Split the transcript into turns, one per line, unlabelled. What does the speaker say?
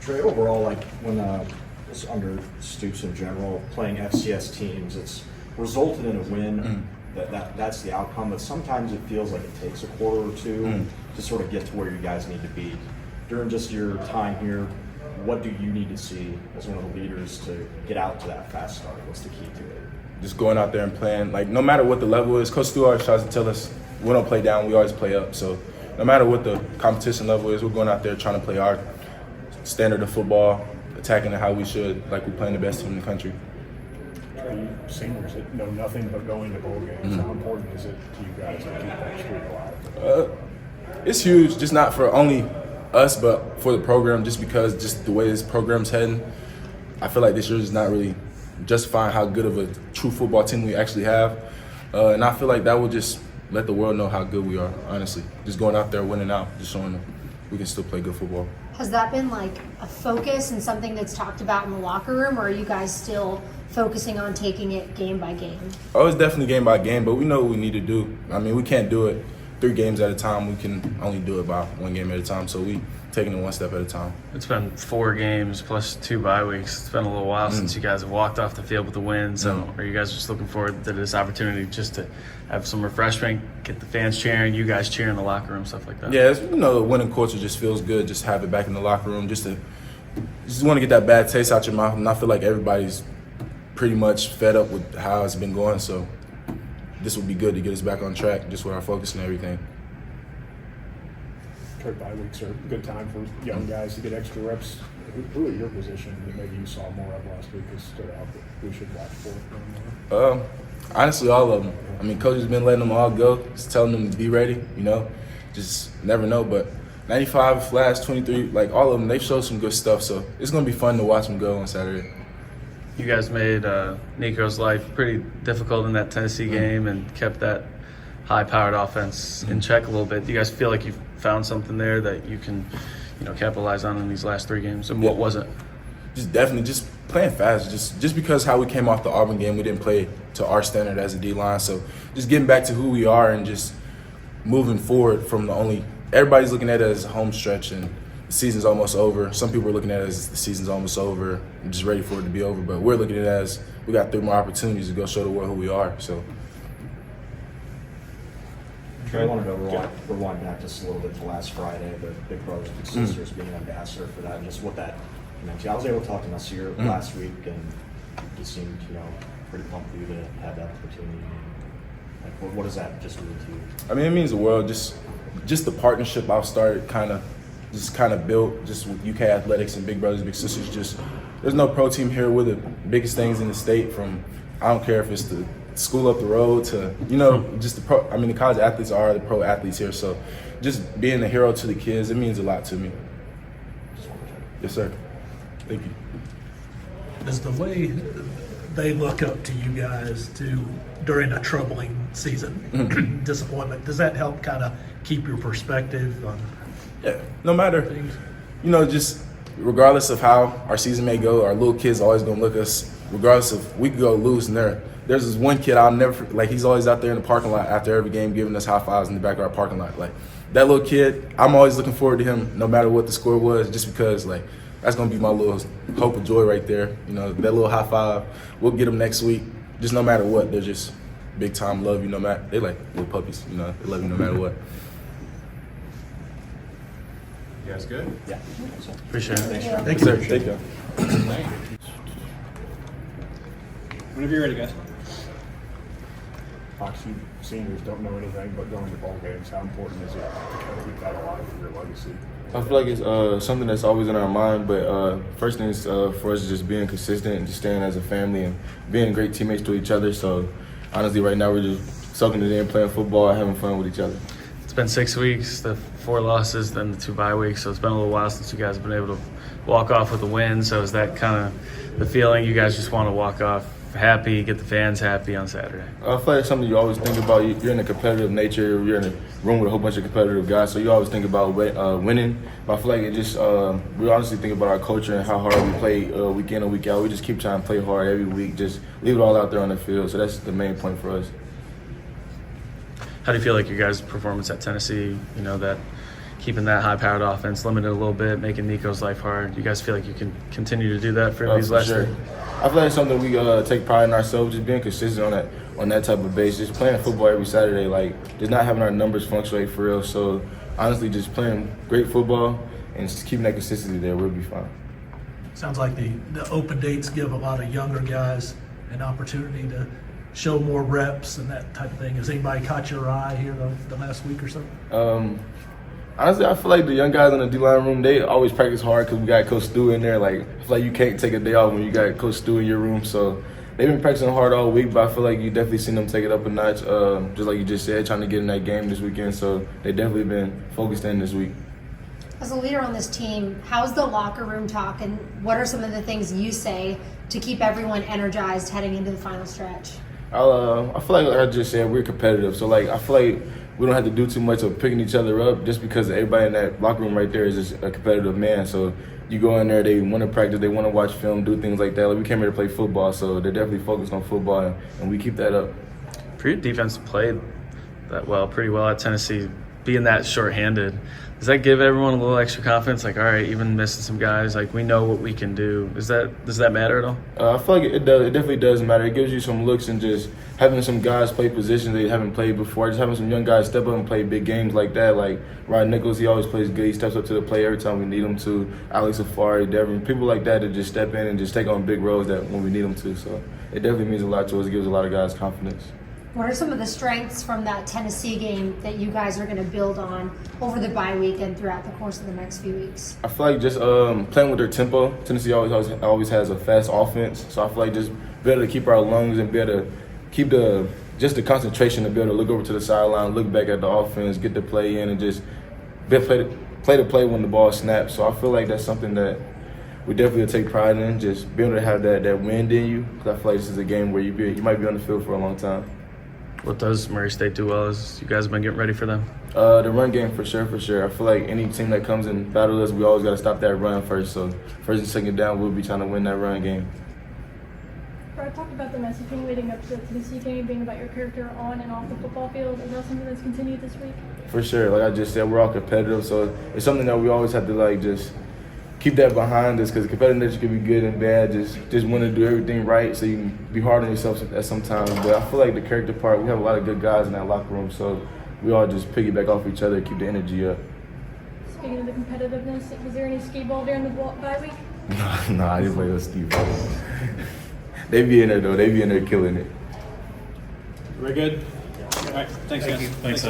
Trey, overall, like when it's under Stoops in general, playing FCS teams, it's resulted in a win. That's the outcome, but sometimes it feels like it takes a quarter or two to sort of get to where you guys need to be. During just your time here, what do you need to see as one of the leaders to get out to that fast start? What's the key to it?
Just going out there and playing, like no matter what the level is. Coach Stu always tries to tell us we don't play down, we always play up. So no matter what the competition level is, we're going out there trying to play our standard of football, attacking it how we should, like we're playing the best team in the country.
You seniors that know nothing but going to bowl games. How important is it to you guys to keep that streak alive?
It's huge, just not for only us, but for the program, just because just the way this program's heading. I feel like this year is not really justifying how good of a true football team we actually have. And I feel like that will just let the world know how good we are, honestly. Just going out there, winning out, just showing them we can still play good football.
Has that been like a focus and something that's talked about in the locker room, or are you guys still focusing on taking it game by game?
Oh, it's definitely game by game, but we know what we need to do. I mean, we can't do it 3 games at a time. We can only do it by 1 game at a time, so we taking it 1 step at a time.
It's been 4 games plus 2 bye weeks. It's been a little while since you guys have walked off the field with a win. So are you guys just looking forward to this opportunity just to have some refreshment, get the fans cheering, you guys cheering in the locker room, stuff like that?
Yeah, the winning culture just feels good. Just have it back in the locker room, just want to get that bad taste out your mouth. And I feel like everybody's pretty much fed up with how it's been going. So this would be good to get us back on track, just with our focus and everything.
Bye weeks are a good time for young guys to get extra reps. Who at your position that maybe you saw more of last week has stood out that we should watch for?
Honestly, all of them. I mean, coach has been letting them all go, just telling them to be ready, just never know. But 95, Flash, 23, like all of them, they've showed some good stuff. So it's going to be fun to watch them go on Saturday.
You guys made Nico's life pretty difficult in that Tennessee game and kept that high-powered offense in check a little bit. Do you guys feel like you've found something there that you can, capitalize on in these last 3 games? And what was it?
Just playing fast. Just because how we came off the Auburn game, we didn't play to our standard as a D-line. So just getting back to who we are and just moving forward from everybody's looking at it as a home stretch and the season's almost over. Some people are looking at it as the season's almost over and just ready for it to be over. But we're looking at it as we got 3 more opportunities to go show the world who we are. So.
I wanted to rewind back just a little bit to last Friday, the Big Brothers Big Sisters being an ambassador for that, and just what that meant to you. I was able to talk to Nasir last week, and he seemed, pretty pumped for you to have that opportunity. Like, what does that just mean to you?
I mean, it means the world. Just the partnership I've started kind of built just with UK Athletics and Big Brothers Big Sisters. There's no pro team here. We're the biggest things in the state. From I don't care if it's the school up the road to, just the pro. I mean, the college athletes are the pro athletes here. So just being a hero to the kids, it means a lot to me. Yes, sir. Thank you.
Does the way they look up to you guys during a troubling season, disappointment, does that help kind of keep your perspective on
no matter
things?
Just regardless of how our season may go, our little kids always gonna look us, regardless of we could go lose. And there's this one kid I'll never, he's always out there in the parking lot after every game giving us high fives in the back of our parking lot. Like that little kid, I'm always looking forward to him no matter what the score was, just because that's gonna be my little hope of joy right there. That little high five, we'll get them next week. Just no matter what, they're just big time love you no matter. They like little puppies, they love you no matter what.
You guys good?
Yeah.
Appreciate it.
Thank you, sir. Thank you.
Whenever you're ready, guys.
Fox, you seniors don't know anything but going to bowl games. How important is it to keep that alive for your legacy?
I feel like it's something that's always in our mind, but first thing is for us is just being consistent and just staying as a family and being great teammates to each other. So honestly, right now we're just soaking it in, playing football, and having fun with each other.
It's been 6 weeks, the 4 losses, then the 2 bye weeks, so it's been a little while since you guys have been able to walk off with a win. So is that kind of the feeling you guys just want to walk off happy, get the fans happy on Saturday?
I feel like it's something you always think about. You're in a competitive nature. You're in a room with a whole bunch of competitive guys, so you always think about winning. But I feel like it just we honestly think about our culture and how hard we play week in and week out. We just keep trying to play hard every week, just leave it all out there on the field. So that's the main point for us.
How do you feel like your guys' performance at Tennessee, that keeping that high-powered offense limited a little bit, making Nico's life hard. You guys feel like you can continue to do that for these last
sure. I feel like it's something we take pride in ourselves, just being consistent on that type of basis. Just playing football every Saturday, like just not having our numbers fluctuate for real. So honestly, just playing great football and just keeping that consistency there, we'll be fine.
Sounds like the open dates give a lot of younger guys an opportunity to show more reps and that type of thing. Has anybody caught your eye here the last week or so?
Honestly, I feel like the young guys in the D-line room, they always practice hard because we got Coach Stu in there. Like, I feel like you can't take a day off when you got Coach Stu in your room. So they've been practicing hard all week, but I feel like you definitely seen them take it up a notch, just like you just said, trying to get in that game this weekend. So they definitely been focused in this week.
As a leader on this team, how's the locker room talk, and what are some of the things you say to keep everyone energized heading into the final stretch?
I feel like I just said, we're competitive. So, like, I feel like we don't have to do too much of picking each other up just because everybody in that locker room right there is just a competitive man. So you go in there, they want to practice, they want to watch film, do things like that. Like, we came here to play football, so they're definitely focused on football, and we keep that up.
For your defense played that pretty well at Tennessee, being that shorthanded, does that give everyone a little extra confidence? Like, all right, even missing some guys, like, we know what we can do. Does that matter at all?
I feel like it does. It definitely does matter. It gives you some looks, and just having some guys play positions they haven't played before. Just having some young guys step up and play big games like that. Like Rod Nichols, he always plays good. He steps up to the plate every time we need him to. Alex Safari, Devin, people like that just step in and just take on big roles that when we need them to. So it definitely means a lot to us. It gives a lot of guys confidence.
What are some of the strengths from that Tennessee game that you guys are going to build on over the bye week and throughout the course of the next few weeks?
I feel like just playing with their tempo. Tennessee always has a fast offense, so I feel like just be able to keep our lungs and be able to keep the concentration to be able to look over to the sideline, look back at the offense, get the play in, and just play the play when the ball snaps. So I feel like that's something that we definitely take pride in, just being able to have that wind in you. Because I feel like this is a game where you might be on the field for a long time.
What does Murray State do well is you guys have been getting ready for them?
The run game, for sure. I feel like any team that comes and battles us, we always got to stop that run first. So first and second down, we'll be trying to win that run game.
Brad talked about the messaging leading up to the Tennessee game being about your character on and off the football field. Is that something that's continued this week?
For sure. Like I just said, we're all competitive, so it's something that we always have to just keep that behind us, because competitiveness can be good and bad. Just want to do everything right, so you can be hard on yourself at some times. But I feel like the character part, we have a lot of good guys in that locker room, so we all just piggyback off each other, keep the energy up.
Speaking of the competitiveness, was there any skee ball during the bye week?
No, I didn't play with Steve. They be in there though. They be in there killing it.
Very good. All right. Thanks, guys.
Thanks,